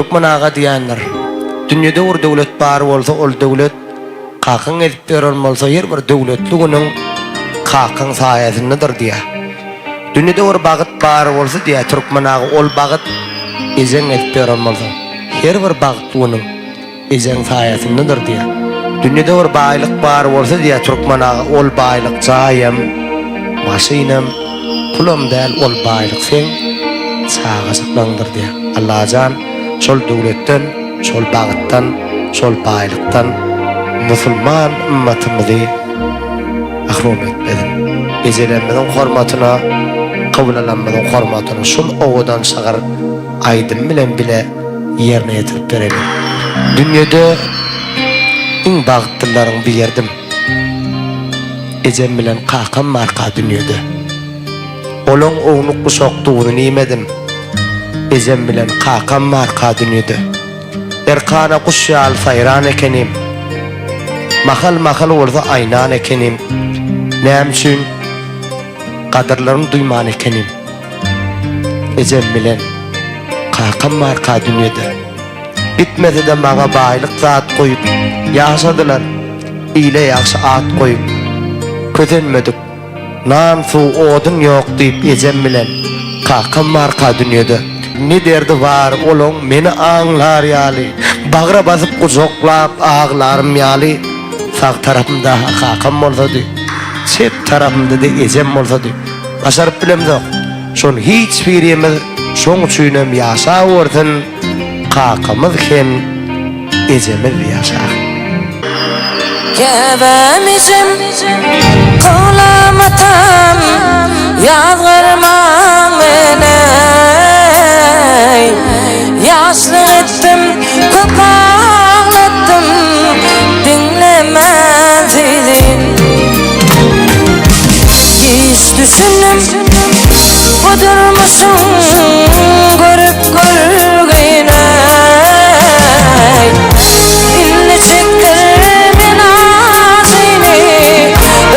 Türkmenaga diýenler. Dünýede bir döwlet bar bolsa, ol döwlet kakyň edip beren bolsa, her bir döwletliginiň kakyň saýasynydyr diýär. Dünýede bir bagyt bar bolsa diýär, Türkmenaga ol bagyt ezen edip beren bolsa, her bir bagtynyň ezen saýasynydyr diýär. Dünýede bir baýlyk bar bolsa diýär, Türkmenaga ol baýlyk jaýam, maşynam, pulam däl, ol baýlyk sen çağaşyklandyr diýär. Allahjan şol döwletden, şol bagytdan, şol baýlykdan musulman ümmetimizi mahrum etmedin. Ezelenmeden hormatyna, kabulalanmadan hormatyna şol owadan şagar aýdym bilen bile ýerine ýetirip berelim. Dünýede iň bagtlylaryň berdim. Ejem bilen kakam marka dünýede. Olaň oňluk guşakdygyny nimedim. Ejem bilen kakam marka dünýede. Erkana kuşyal sayran ekenim. Mahal bolsa aynan ekenim. Näme üçin gadarlaryny duyman ekenim. Ejem bilen kakam marka dünýede. Bitmedi de maga baýlyk zat goýup ýaşadylar. Ýyle ýaşy at goýup kötenmedik. Nan suw odun ýok diýip ejem bilen kakam marka dünýede. Ne derdi var olaň meni aňlar ýaly. Bagra basyp gujoklap ağlarym ýaly. Sağ tarapymda kakam bolsady, çep tarapymda da ejem bolsady. Başaryp bilemdik. Şol hiç birimiz şoň üçin hem ýaşawurtyn. Kakamız hem ejemiz ýaşar. Kebemizim kolamatam yazgırmam meney. Yaşlık ettim, köp ağlattım, dinlemez idin. Hiç düşündüm, budurmuşum görüp görgüne. İnne çektirmin ağzını,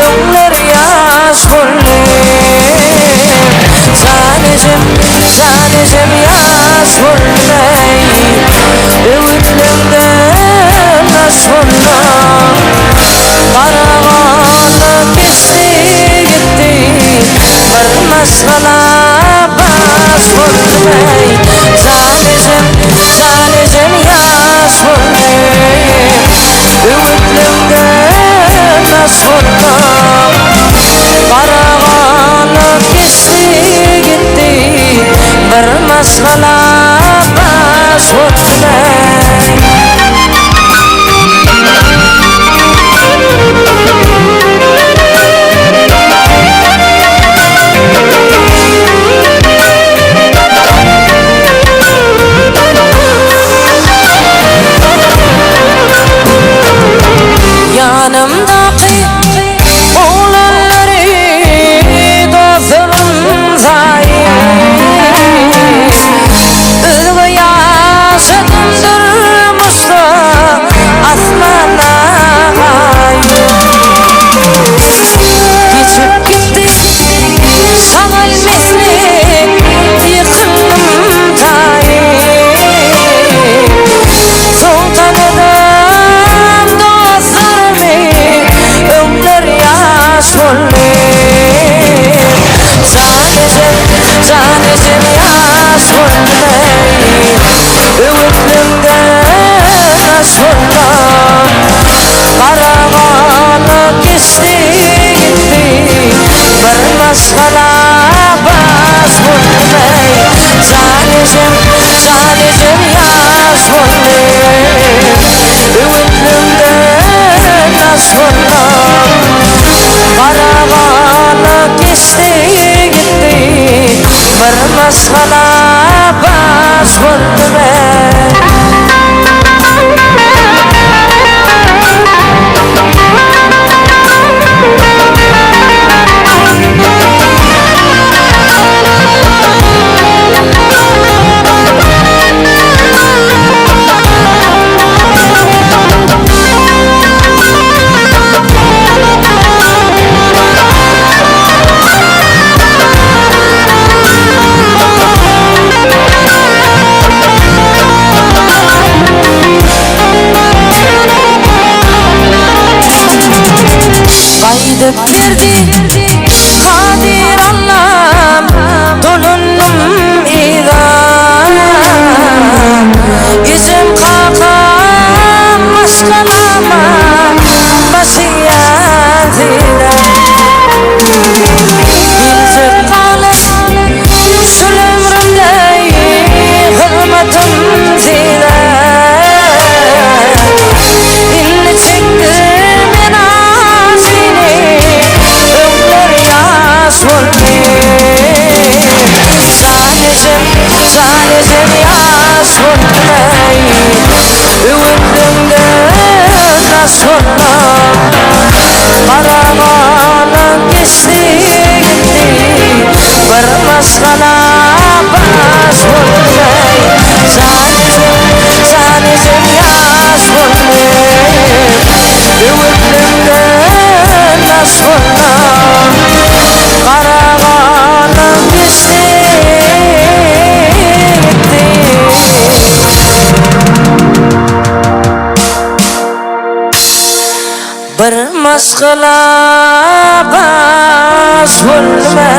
ömür yaş bulli. Sadecem yaş bulli. Ömürümden yaş bulli. Karavanı kesti gitti, varmaz kala baş bulli. Sadecem yaş bulli. Ömürümden yaş bulli. Karavanı kesti gitti, varmaz kala baş bulli. Yanımdaki oğlanları dostum zayıf. Özgü yaşadım durmuşsa asmana geçip gitti şagal misli yıkıldım tayif. Son tanıdım dostlarımı, ömür yaş bulli. Sadecem yaş bulli. Ömrümden yaş bulli. Karavanı kesti gitti, varmaz kala baş bulli. Sadecem yaş bulli. Ömrümden yaş bulli. Karavanı kesti gitti, varmaz kala baş bulli. kılamaz zulme.